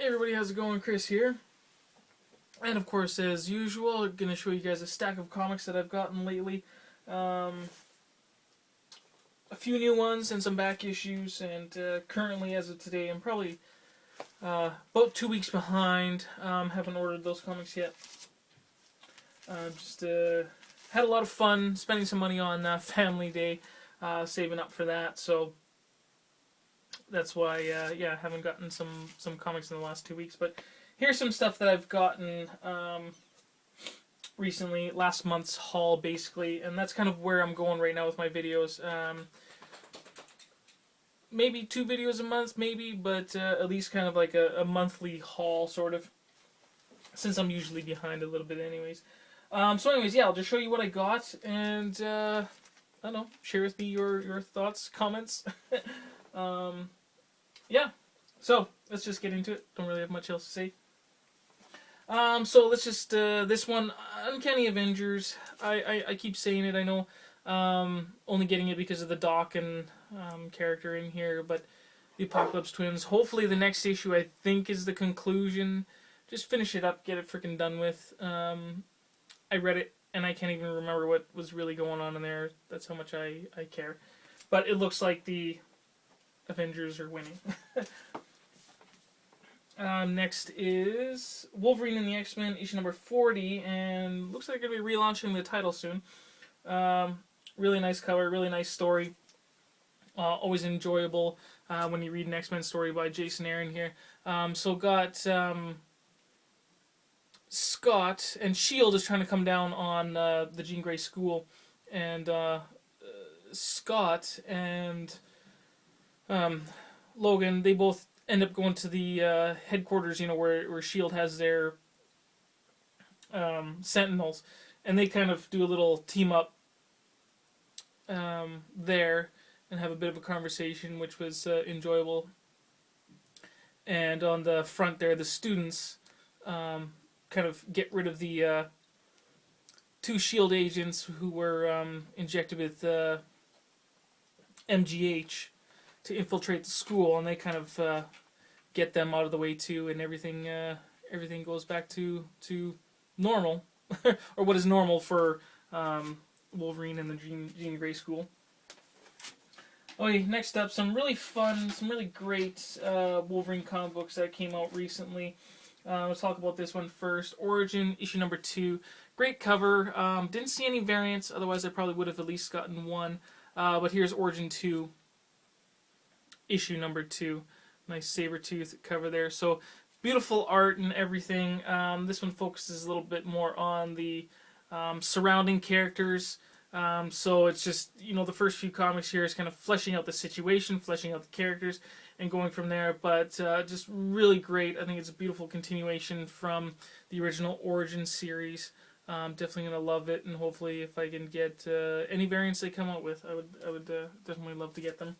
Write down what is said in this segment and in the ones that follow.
Hey everybody, how's it going? Chris here. And of course, as usual, I'm going to show you guys a stack of comics that I've gotten lately. Um, a few new ones and some back issues, and currently, as of today, I'm probably about 2 weeks behind. Haven't ordered those comics yet. Just had a lot of fun spending some money on Family Day, saving up for that, so that's why, yeah, I haven't gotten some comics in the last 2 weeks, but here's some stuff that I've gotten recently, last month's haul basically, and that's kind of where I'm going right now with my videos. Maybe 2 videos a month, maybe, but at least kind of like a monthly haul, sort of, since I'm usually behind a little bit anyways. So anyways, yeah, I'll just show you what I got, and, I don't know, share with me your thoughts, comments. Yeah, so let's just get into it. Don't really have much else to say. So let's just, this one, Uncanny Avengers. I keep saying it, I know. Only getting it because of the Doc and character in here, but the Apocalypse Twins. Hopefully the next issue, I think, is the conclusion. Just finish it up, get it freaking done with. I read it, and I can't even remember what was really going on in there. That's how much I care. But it looks like the Avengers are winning. Next is Wolverine and the X-Men, issue number 40, and looks like they're going to be relaunching the title soon. Really nice cover, really nice story. Always enjoyable when you read an X-Men story by Jason Aaron here. So got Scott, and S.H.I.E.L.D. is trying to come down on the Jean Grey school, and Scott and Logan, they both end up going to the headquarters, where S.H.I.E.L.D. has their Sentinels, and they kind of do a little team up there and have a bit of a conversation, which was enjoyable. And on the front there, the students kind of get rid of the 2 S.H.I.E.L.D. agents who were injected with MGH to infiltrate the school, and they kind of get them out of the way too, and everything goes back to normal, or what is normal for Wolverine and the Jean Grey school. Okay, next up, some really fun, some really great Wolverine comic books that came out recently. Let's talk about this one first. Origin, issue number 2. Great cover. Didn't see any variants, otherwise I probably would have at least gotten one. But here's Origin 2, issue number 2. Nice saber-tooth cover there. So beautiful art and everything. This one focuses a little bit more on the surrounding characters. So it's just, the first few comics here is kind of fleshing out the situation, fleshing out the characters, and going from there. But just really great. I think it's a beautiful continuation from the original Origin series. Definitely going to love it, and hopefully if I can get any variants they come out with, I would definitely love to get them.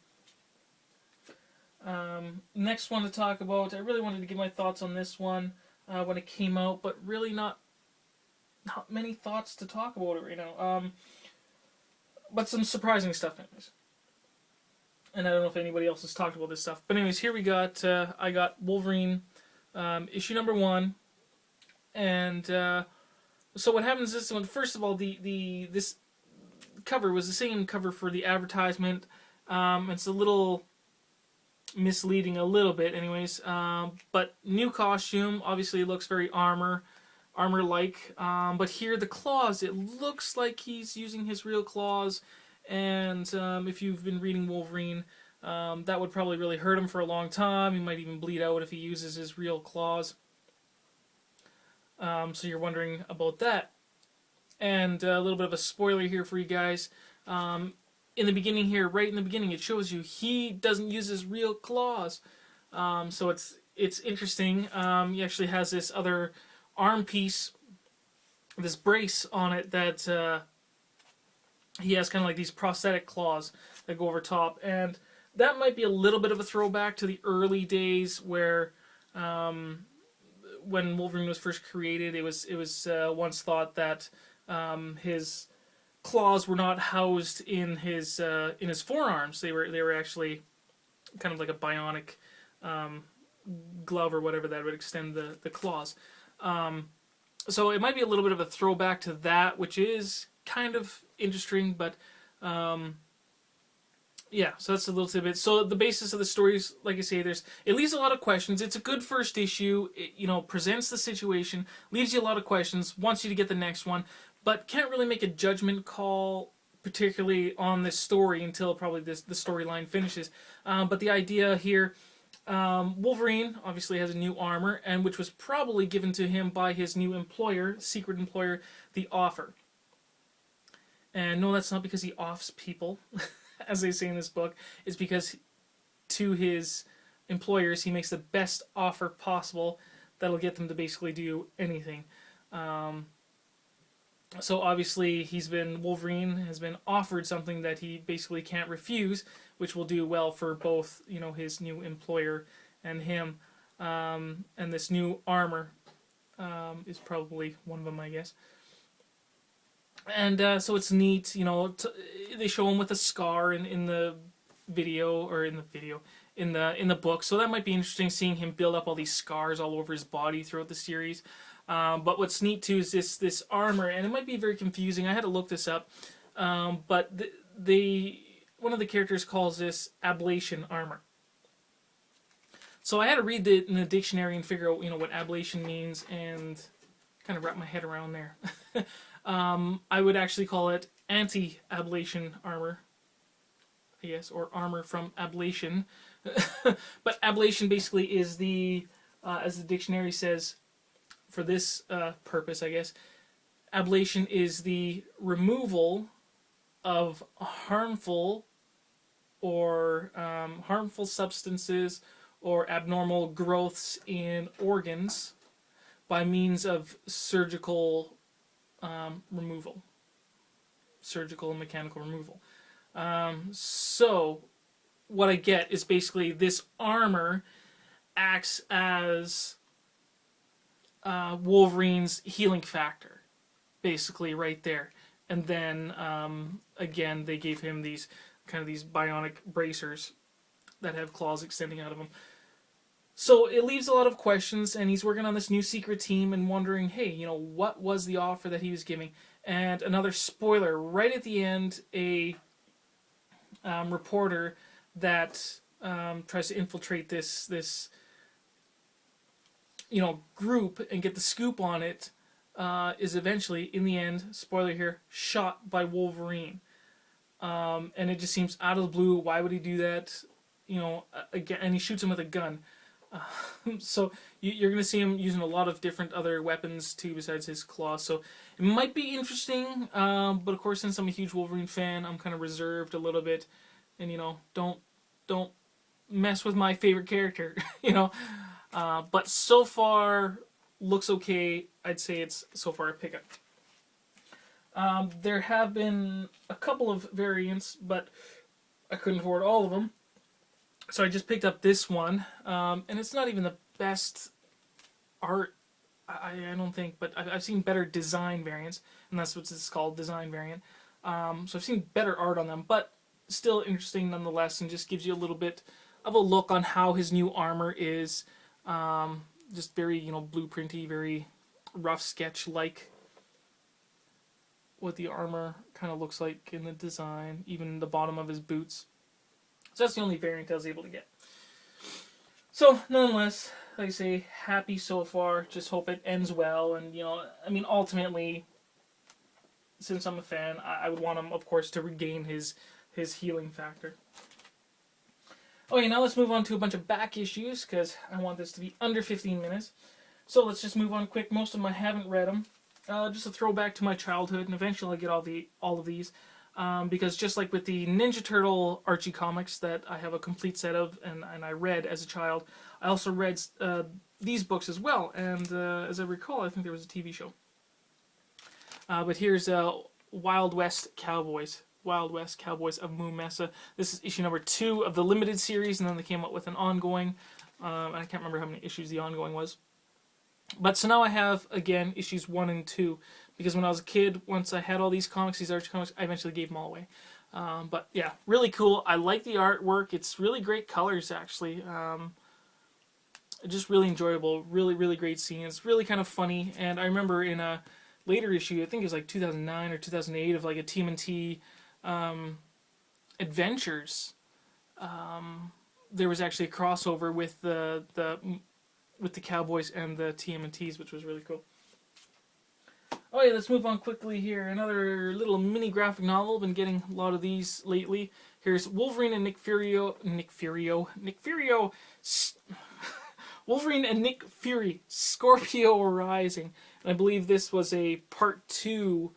Next one to talk about, I really wanted to give my thoughts on this one when it came out, but really not many thoughts to talk about it right now. But some surprising stuff anyways. And I don't know if anybody else has talked about this stuff. But anyways, here we got, I got Wolverine, issue number 1. And so what happens is, first of all, this cover was the same cover for the advertisement. It's a little misleading a little bit anyways, but new costume, obviously it looks very armor-like, but here the claws, it looks like he's using his real claws, and if you've been reading Wolverine, that would probably really hurt him for a long time. He might even bleed out if he uses his real claws, so you're wondering about that. And a little bit of a spoiler here for you guys. In the beginning here, right in the beginning, it shows you he doesn't use his real claws. So it's interesting. He actually has this other arm piece, this brace on it that he has kind of like these prosthetic claws that go over top. And that might be a little bit of a throwback to the early days where when Wolverine was first created, it was once thought that his claws were not housed in his forearms. They were actually kind of like a bionic glove or whatever that would extend the claws. So it might be a little bit of a throwback to that, which is kind of interesting, but yeah, so that's a little tidbit. So the basis of the story is, like I say, it leaves a lot of questions. It's a good first issue. It, presents the situation, leaves you a lot of questions, wants you to get the next one, but can't really make a judgment call particularly on this story until probably the storyline finishes. But the idea here, Wolverine obviously has a new armor, and which was probably given to him by his new employer, secret employer, the Offer. And no, that's not because he offs people, as they say in this book. It's because to his employers, he makes the best offer possible that'll get them to basically do anything. So obviously, Wolverine has been offered something that he basically can't refuse, which will do well for both, his new employer and him. And this new armor is probably one of them, I guess. And so it's neat, they show him with a scar in the video, or in the book. So that might be interesting, seeing him build up all these scars all over his body throughout the series. But what's neat too is this armor, and it might be very confusing. I had to look this up, but one of the characters calls this ablation armor. So I had to read it in the dictionary and figure out what ablation means, and kind of wrap my head around there. I would actually call it anti-ablation armor, I guess, or armor from ablation. But ablation basically is as the dictionary says, for this purpose, I guess, ablation is the removal of harmful substances or abnormal growths in organs by means of surgical removal, surgical and mechanical removal. So what I get is basically this armor acts as Wolverine's healing factor, basically right there. And then again, they gave him these bionic bracers that have claws extending out of them. So it leaves a lot of questions, and he's working on this new secret team and wondering, hey, what was the offer that he was giving? And another spoiler, right at the end, a reporter that tries to infiltrate this group and get the scoop on it is eventually, in the end, spoiler here, shot by Wolverine. And it just seems out of the blue. Why would he do that? Again, and he shoots him with a gun. So you're going to see him using a lot of different other weapons too, besides his claws. So it might be interesting, but of course, since I'm a huge Wolverine fan, I'm kind of reserved a little bit, and don't mess with my favorite character, But so far looks okay. I'd say it's so far a pickup. There have been a couple of variants, but I couldn't afford all of them. So I just picked up this one, and it's not even the best art, I don't think, but I've seen better design variants, and that's what it's called, design variant. So I've seen better art on them, but still interesting nonetheless, and just gives you a little bit of a look on how his new armor is. Just very, blueprinty, very rough sketch-like what the armor kind of looks like in the design, even the bottom of his boots. So that's the only variant I was able to get. So, nonetheless, like I say, happy so far. Just hope it ends well. And, ultimately, since I'm a fan, I would want him, of course, to regain his healing factor. Okay, now let's move on to a bunch of back issues, because I want this to be under 15 minutes. So let's just move on quick. Most of them I haven't read them. Just a throwback to my childhood, and eventually I'll get all of these. Because just like with the Ninja Turtle Archie comics that I have a complete set of, and I read as a child, I also read these books as well. And as I recall, I think there was a TV show. But here's Wild West Cowboys. Wild West Cowboys of Moo Mesa. This is issue number 2 of the limited series, and then they came up with an ongoing. And I can't remember how many issues the ongoing was. But so now I have, again, issues 1 and 2. Because when I was a kid, once I had all these comics, these Archie comics, I eventually gave them all away. But yeah, really cool. I like the artwork. It's really great colors, actually. just really enjoyable, really great scene. It's really kind of funny, and I remember in a later issue, I think it was like 2009 or 2008, of like a TMNT Adventures. There was actually a crossover with the Cowboys and the TMNTs, which was really cool. Oh yeah, let's move on quickly here. Another little mini graphic novel. Been getting a lot of these lately. Here's Wolverine and Nick Furio. Wolverine and Nick Fury, Scorpio Rising. And I believe this was a part 2,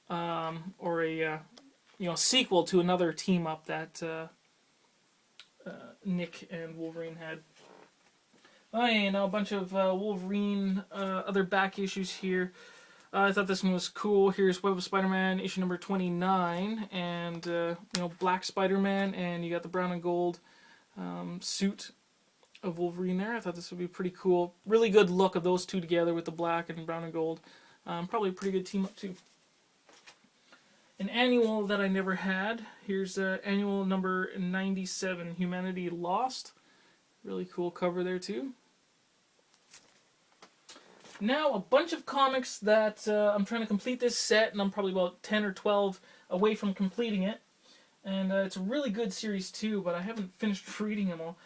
or a sequel to another team up that Nick and Wolverine had. Oh yeah, now a bunch of Wolverine other back issues here. I thought this one was cool. Here's Web of Spider-Man, issue number 29, and Black Spider-Man, and you got the brown and gold suit of Wolverine there. I thought this would be pretty cool. Really good look of those two together with the black and brown and gold. Probably a pretty good team up too. An annual that I never had. Here's annual number 97, Humanity Lost. Really cool cover there too. Now, a bunch of comics that I'm trying to complete this set, and I'm probably about 10 or 12 away from completing it. And it's a really good series too, but I haven't finished reading them all.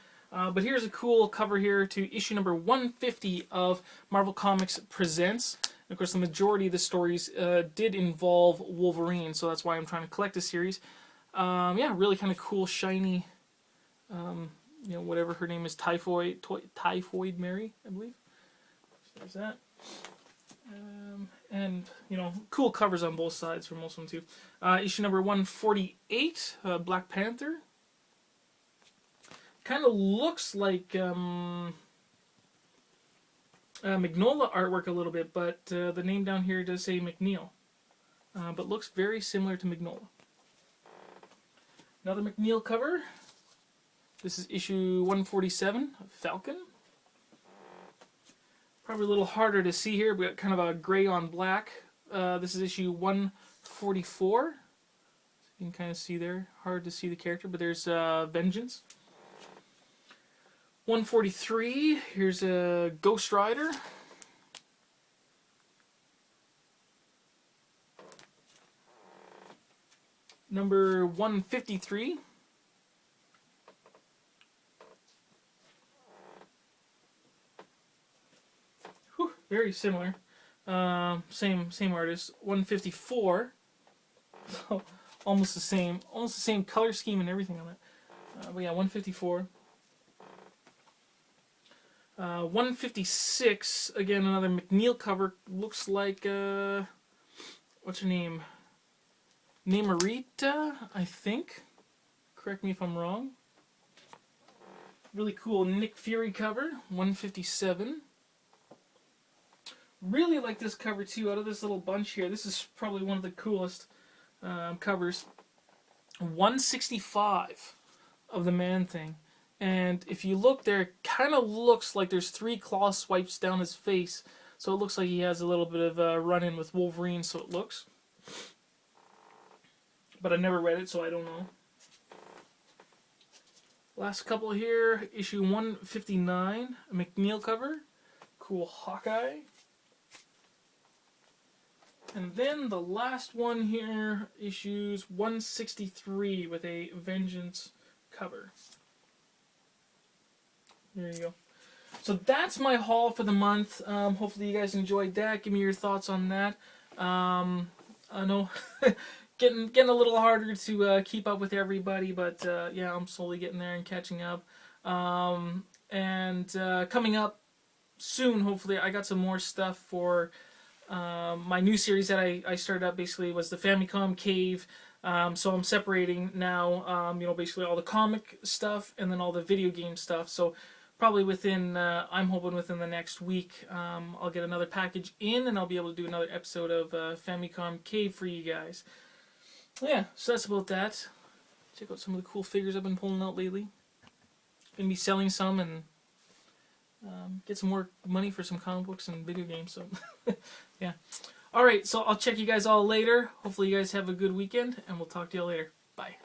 But here's a cool cover here to issue number 150 of Marvel Comics Presents. And of course, the majority of the stories did involve Wolverine, so that's why I'm trying to collect the series. Yeah, really kind of cool, shiny, whatever her name is, Typhoid Mary, I believe. There's that. And, cool covers on both sides for most of them, too. Issue number 148, Black Panther. Kind of looks like Mignola artwork a little bit, but the name down here does say McNeil. But looks very similar to Mignola. Another McNeil cover. This is issue 147, Falcon. Probably a little harder to see here. We got kind of a gray on black. This is issue 144. You can kind of see there. Hard to see the character, but there's Vengeance. 143. Here's a Ghost Rider. Number 153. Very similar. Same artist. 154. So almost the same color scheme and everything on it. But yeah, 154. 156. Again, another McNeil cover. Looks like what's her name? Namorita, I think. Correct me if I'm wrong. Really cool Nick Fury cover. 157. Really like this cover too. Out of this little bunch here, this is probably one of the coolest covers. 165 of the Man-Thing, and if you look there, it kind of looks like there's 3 claw swipes down his face, so it looks like he has a little bit of a run-in with Wolverine. So it looks, but I never read it, so I don't know. Last couple here, issue 159, a McNeil cover, cool Hawkeye. And then the last one here, issues 163 with a Vengeance cover. There you go. So that's my haul for the month. Hopefully you guys enjoyed that. Give me your thoughts on that. I know getting a little harder to keep up with everybody, but yeah, I'm slowly getting there and catching up. And coming up soon, hopefully, I got some more stuff for my new series that I started up. Basically was the Famicom Cave. So I'm separating now, basically all the comic stuff and then all the video game stuff. So probably within, I'm hoping within the next week, I'll get another package in and I'll be able to do another episode of Famicom Cave for you guys. Yeah, so that's about that. Check out some of the cool figures I've been pulling out lately. Gonna be selling some and get some more money for some comic books and video games. So yeah. Alright, so I'll check you guys all later. Hopefully you guys have a good weekend, and we'll talk to you later. Bye.